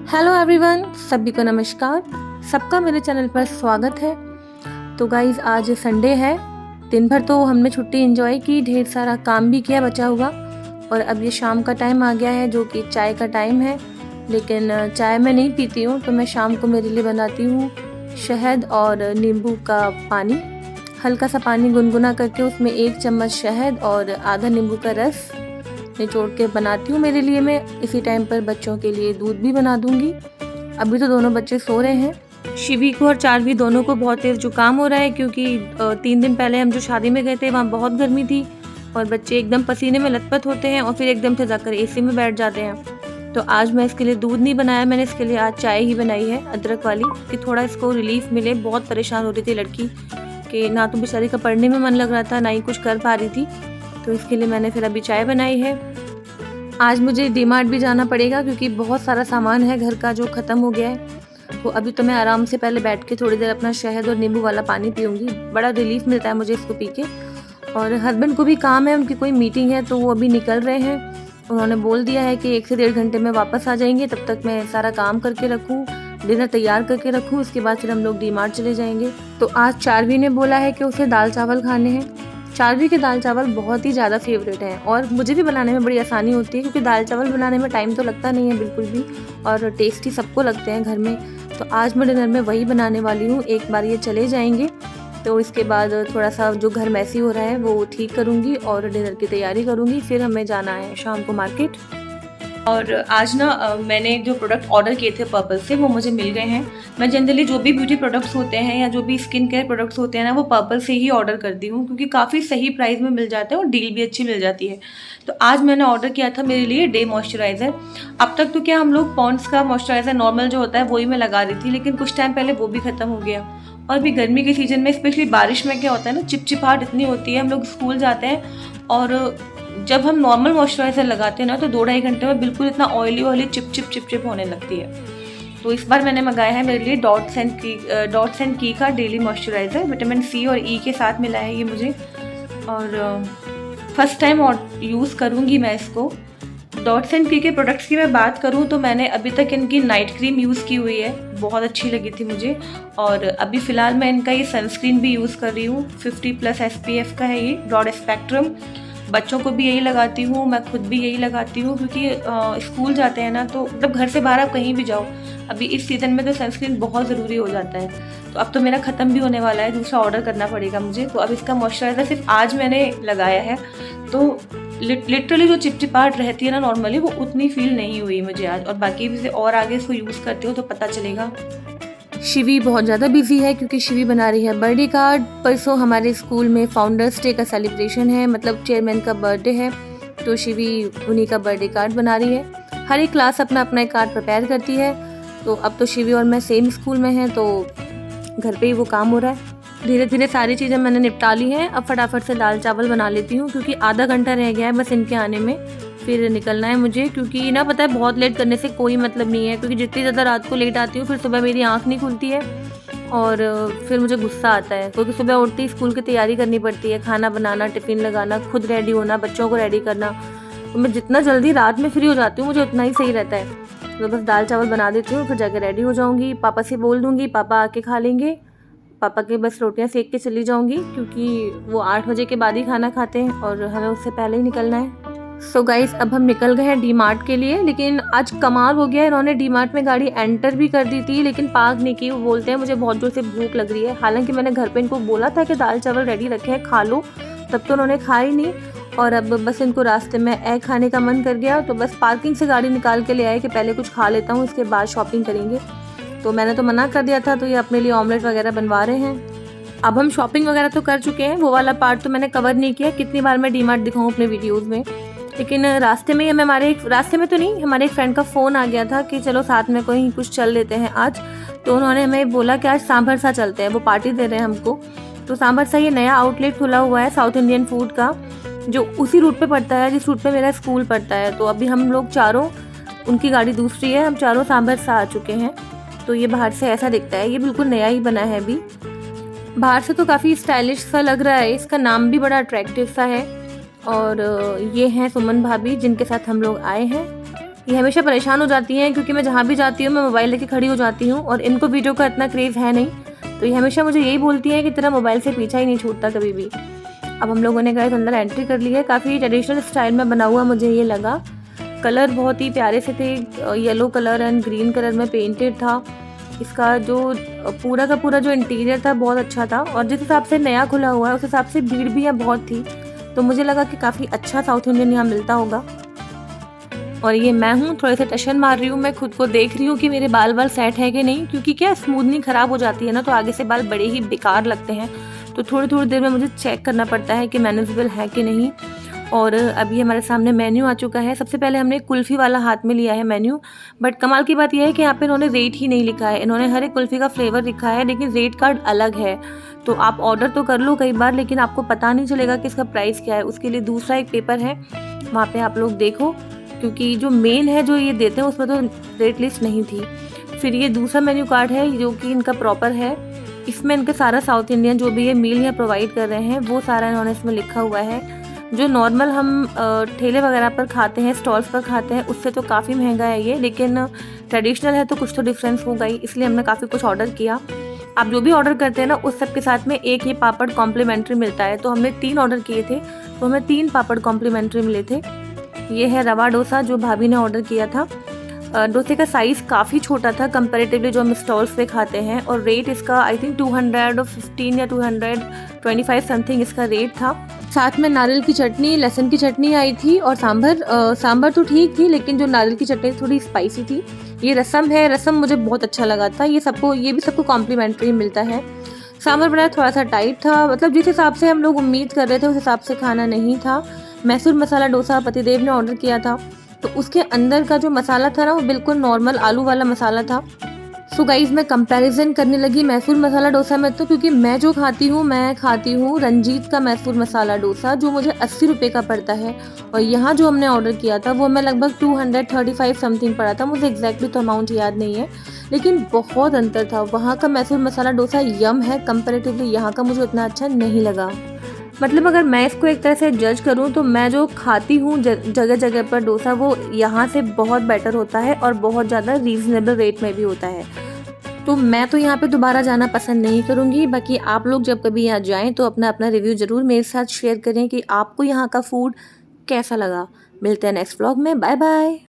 Hello everyone, सभी को नमस्कार। सबका मेरे चैनल पर स्वागत है। तो गाइज़, आज संडे है। दिन भर तो हमने छुट्टी एंजॉय की, ढेर सारा काम भी किया बचा हुआ। और अब ये शाम का टाइम आ गया है जो कि चाय का टाइम है। लेकिन चाय मैं नहीं पीती हूँ, तो मैं शाम को मेरे लिए बनाती हूँ शहद और नींबू का पानी। हल्का सा पानी गुनगुना करके उसमें 1 चम्मच शहद और आधा नींबू का रस निचोड़ के बनाती हूँ मेरे लिए। मैं इसी टाइम पर बच्चों के लिए दूध भी बना दूँगी। अभी तो दोनों बच्चे सो रहे हैं। शिवी को और चारवी दोनों को बहुत तेज़ जुकाम हो रहा है, क्योंकि 3 दिन पहले हम जो शादी में गए थे वहाँ बहुत गर्मी थी और बच्चे एकदम पसीने में लथपथ होते हैं और फिर एकदम से जाकर एसी में बैठ जाते हैं। तो आज मैं इसके लिए दूध नहीं बनाया, मैंने इसके लिए आज चाय ही बनाई है अदरक वाली, कि थोड़ा इसको रिलीफ मिले। बहुत परेशान हो रही थी लड़की कि ना तो बेचारी का पढ़ने में मन लग रहा था, ना ही कुछ कर पा रही थी। तो इसके लिए मैंने फिर अभी चाय बनाई है। आज मुझे डीमार्ट भी जाना पड़ेगा क्योंकि बहुत सारा सामान है घर का जो ख़त्म हो गया है। तो अभी तो मैं आराम से पहले बैठ के थोड़ी देर अपना शहद और नींबू वाला पानी पीऊँगी। बड़ा रिलीफ मिलता है मुझे इसको पी के। और हस्बैंड को भी काम है, उनकी कोई मीटिंग है तो वो अभी निकल रहे हैं। उन्होंने बोल दिया है कि 1 से 1.5 घंटे में वापस आ जाएंगे। तब तक मैं सारा काम करके रखूँ, डिनर तैयार करके रखूँ, उसके बाद फिर हम लोग डीमार्ट चले जाएंगे। तो आज चारवी ने बोला है कि उसे दाल चावल खाने हैं। चारवी के दाल चावल बहुत ही ज़्यादा फेवरेट हैं और मुझे भी बनाने में बड़ी आसानी होती है, क्योंकि दाल चावल बनाने में टाइम तो लगता नहीं है बिल्कुल भी, और टेस्टी सबको लगते हैं घर में। तो आज मैं डिनर में वही बनाने वाली हूँ। एक बार ये चले जाएंगे तो इसके बाद थोड़ा सा जो घर मैसी हो रहा है वो ठीक करूँगी और डिनर की तैयारी करूँगी। फिर हमें जाना है शाम को मार्केट। और आज ना मैंने जो प्रोडक्ट ऑर्डर किए थे पर्पल से वो मुझे मिल गए हैं। मैं जनरली जो भी ब्यूटी प्रोडक्ट्स होते हैं या जो भी स्किन केयर प्रोडक्ट्स होते हैं ना, वो पर्पल से ही ऑर्डर करती हूँ, क्योंकि काफ़ी सही प्राइस में मिल जाते हैं और डील भी अच्छी मिल जाती है। तो आज मैंने ऑर्डर किया था मेरे लिए डे मॉइस्चराइज़र। अब तक तो क्या हम लोग पॉन्ड्स का मॉइस्चराइज़र नॉर्मल जो होता है वही मैं लगा रही थी, लेकिन कुछ टाइम पहले वो भी ख़त्म हो गया। और भी गर्मी के सीज़न में, स्पेशली बारिश में क्या होता है ना, चिपचिपाहट इतनी होती है। हम लोग स्कूल जाते हैं और जब हम नॉर्मल मॉइस्चराइज़र लगाते हैं ना, तो 2-2.5 घंटे में बिल्कुल इतना ऑयली चिप होने लगती है। तो इस बार मैंने मंगाया है मेरे लिए डॉट्स एंड की का डेली मॉइस्चराइज़र। विटामिन सी और ई के साथ मिला है ये मुझे, और फर्स्ट टाइम यूज़ करूँगी मैं इसको। डॉट्स एंड की के प्रोडक्ट्स की मैं बात करूँ तो मैंने अभी तक इनकी नाइट क्रीम यूज़ की हुई है, बहुत अच्छी लगी थी मुझे। और अभी फ़िलहाल मैं इनका ये सनस्क्रीन भी यूज़ कर रही हूँ। 50+ SPF का है ये, ब्रॉड स्पेक्ट्रम। बच्चों को भी यही लगाती हूँ, मैं खुद भी यही लगाती हूँ, क्योंकि स्कूल जाते हैं ना, तो मतलब घर से बाहर आप कहीं भी जाओ, अभी इस सीज़न में तो सनस्क्रीन बहुत ज़रूरी हो जाता है। तो अब तो मेरा ख़त्म भी होने वाला है, दूसरा ऑर्डर करना पड़ेगा मुझे। तो अब इसका मॉइस्चराइज़र सिर्फ आज मैंने लगाया है, तो लिटरली जो चिपचिपाहट रहती है ना नॉर्मली, वो उतनी फील नहीं हुई मुझे आज। और बाकी भी और आगे इसको यूज़ करती हूँ तो पता चलेगा। शिवी बहुत ज़्यादा बिजी है क्योंकि शिवी बना रही है बर्थडे कार्ड। परसों हमारे स्कूल में फाउंडर्स डे का सेलिब्रेशन है, मतलब चेयरमैन का बर्थडे है, तो शिवी उन्हीं का बर्थडे कार्ड बना रही है। हर एक क्लास अपना अपना एक कार्ड प्रिपेयर करती है। तो अब तो शिवी और मैं सेम स्कूल में हैं, तो घर पे ही वो काम हो रहा है। धीरे धीरे सारी चीज़ें मैंने निपटा ली हैं। अब फटाफट से दाल चावल बना लेती हूँ, क्योंकि आधा घंटा रह गया है बस इनके आने में, फिर निकलना है मुझे। क्योंकि ना पता है, बहुत लेट करने से कोई मतलब नहीं है, क्योंकि जितनी ज़्यादा रात को लेट आती हूँ फिर सुबह मेरी आँख नहीं खुलती है और फिर मुझे गुस्सा आता है, क्योंकि सुबह उठती ही स्कूल की तैयारी करनी पड़ती है, खाना बनाना, टिफ़िन लगाना, खुद रेडी होना, बच्चों को रेडी करना। तो मैं जितना जल्दी रात में फ्री हो जाती हूँ मुझे उतना ही सही रहता है। तो बस दाल चावल बना देती हूँ, फिर जाकर रेडी हो जाऊँगी। पापा से बोल दूँगी, पापा आके खा लेंगे। पापा के बस रोटियां सेक के चली जाऊंगी, क्योंकि वो 8 बजे के बाद ही खाना खाते हैं और हमें उससे पहले ही निकलना है। सो गाइस, अब हम निकल गए हैं डीमार्ट के लिए। लेकिन आज कमाल हो गया, इन्होंने डीमार्ट में गाड़ी एंटर भी कर दी थी लेकिन पार्क नहीं की। वो बोलते हैं मुझे बहुत जोर से भूख लग रही है, हालांकि मैंने घर पे इनको बोला था कि दाल चावल रेडी रखे हैं, खा लो, तब तो उन्होंने खा ही नहीं। और अब बस इनको रास्ते में एग खाने का मन कर गया, तो बस पार्किंग से गाड़ी निकाल के ले आए कि पहले कुछ खा लेता हूँ, इसके बाद शॉपिंग करेंगे। तो मैंने तो मना कर दिया था, तो ये अपने लिए ऑमलेट वगैरह बनवा रहे हैं। अब हम शॉपिंग वगैरह तो कर चुके हैं, वो वाला पार्ट तो मैंने कवर नहीं किया। कितनी बार मैं डीमार्ट दिखाऊं अपने वीडियोस में। लेकिन रास्ते में हमारे एक फ्रेंड का फ़ोन आ गया था कि चलो साथ में कहीं कुछ चल लेते हैं आज। तो उन्होंने हमें बोला कि आज सांभर सा चलते हैं, वो पार्टी दे रहे हैं हमको। तो सांभर सा ये नया आउटलेट खुला हुआ है साउथ इंडियन फूड का, जो उसी रूट पे पड़ता है जिस रूट पे मेरा स्कूल पड़ता है। तो अभी हम लोग चारों, उनकी गाड़ी दूसरी है, हम चारों सांभर सा आ चुके हैं। तो ये बाहर से ऐसा दिखता है, ये बिल्कुल नया ही बना है अभी। बाहर से तो काफ़ी स्टाइलिश सा लग रहा है, इसका नाम भी बड़ा अट्रैक्टिव सा है। और ये हैं सुमन भाभी, जिनके साथ हम लोग आए हैं। ये हमेशा परेशान हो जाती हैं क्योंकि मैं जहाँ भी जाती हूँ मैं मोबाइल लेके खड़ी हो जाती हूँ और इनको वीडियो का इतना क्रेज़ है नहीं, तो ये हमेशा मुझे यही बोलती हैं कि तेरा मोबाइल से पीछा ही नहीं छूटता कभी भी। अब हम लोगों ने गाइस अंदर एंट्री कर ली है। काफ़ी ट्रेडिशनल स्टाइल में बना हुआ मुझे ये लगा। कलर बहुत ही प्यारे से थे, yellow colour and green colour में पेंटेड था। इसका जो पूरा का पूरा जो इंटीरियर था बहुत अच्छा था और जिस हिसाब से नया खुला हुआ है उस हिसाब से भीड़ भी यहाँ बहुत थी, तो मुझे लगा कि काफ़ी अच्छा साउथ इंडियन यहाँ मिलता होगा। और ये मैं हूँ थोड़े से टशन मार रही हूँ, मैं खुद को देख रही हूँ कि मेरे बाल सेट है कि नहीं, क्योंकि क्या स्मूथनिंग ख़राब हो जाती है ना, तो आगे से बाल बड़े ही बेकार लगते हैं, तो थोड़ी देर में मुझे चेक करना पड़ता है कि मैनेजेबल है कि नहीं। और अभी हमारे सामने मेन्यू आ चुका है। सबसे पहले हमने कुल्फ़ी वाला हाथ में लिया है मेन्यू, बट कमाल की बात यह है कि यहाँ पे इन्होंने रेट ही नहीं लिखा है। इन्होंने हर एक कुल्फ़ी का फ्लेवर लिखा है लेकिन रेट कार्ड अलग है, तो आप ऑर्डर तो कर लो कई बार लेकिन आपको पता नहीं चलेगा कि इसका प्राइस क्या है। उसके लिए दूसरा एक पेपर है, वहाँ पे आप लोग देखो, क्योंकि जो मेन है जो ये देते हैं उसमें तो रेट लिस्ट नहीं थी। फिर ये दूसरा मेन्यू कार्ड है जो कि इनका प्रॉपर है, इसमें इनका सारा साउथ इंडियन जो भी ये मील यहाँ प्रोवाइड कर रहे हैं वो सारा इन्होंने इसमें लिखा हुआ है। जो नॉर्मल हम ठेले वगैरह पर खाते हैं, स्टॉल्स पर खाते हैं, उससे तो काफ़ी महंगा है ये, लेकिन ट्रेडिशनल है तो कुछ तो डिफरेंस होगा ही, इसलिए हमने काफ़ी कुछ ऑर्डर किया। आप जो भी ऑर्डर करते हैं ना उस सब के साथ में एक ये पापड़ कॉम्प्लीमेंट्री मिलता है, तो हमने 3 ऑर्डर किए थे तो हमें 3 पापड़ कॉम्प्लीमेंट्री मिले थे। ये है रवा डोसा जो भाभी ने ऑर्डर किया था। डोसे का साइज़ काफ़ी छोटा था कंपैरेटिवली जो हम स्टॉल्स पे खाते हैं, और रेट इसका आई थिंक 215 या 225 समथिंग इसका रेट था। साथ में नारियल की चटनी, लहसुन की चटनी आई थी और सांभर तो ठीक थी, लेकिन जो नारियल की चटनी थोड़ी स्पाइसी थी। ये रसम है, रसम मुझे बहुत अच्छा लगा था। ये भी सबको कॉम्प्लीमेंट्री मिलता है। सांभर बनाया थोड़ा सा टाइट था, मतलब जिस हिसाब से हम लोग उम्मीद कर रहे थे उस हिसाब से खाना नहीं था। मैसूर मसाला डोसा पतिदेव ने ऑर्डर किया था, तो उसके अंदर का जो मसाला था ना वो बिल्कुल नॉर्मल आलू वाला मसाला था। सो गाइज़ मैं कंपैरिजन करने लगी मैसूर मसाला डोसा में, तो क्योंकि मैं खाती हूँ रंजीत का मैसूर मसाला डोसा जो मुझे 80 रुपये का पड़ता है, और यहाँ जो हमने ऑर्डर किया था वो हमें लगभग 235 समथिंग पड़ा था। मुझे एग्जैक्टली तो अमाउंट याद नहीं है, लेकिन बहुत अंतर था। वहाँ का मैसूर मसाला डोसा यम है, कंपैरेटिवली यहाँ का मुझे उतना अच्छा नहीं लगा। मतलब अगर मैं इसको एक तरह से जज करूँ तो मैं जो खाती हूँ जगह जगह पर डोसा, वो यहाँ से बहुत बेटर होता है और बहुत ज़्यादा रीज़नेबल रेट में भी होता है। तो मैं तो यहाँ पे दोबारा जाना पसंद नहीं करूँगी। बाकी आप लोग जब कभी यहाँ जाएं तो अपना अपना रिव्यू ज़रूर मेरे साथ शेयर करें कि आपको यहाँ का फूड कैसा लगा। मिलते हैं नेक्स्ट व्लॉग में, बाय बाय।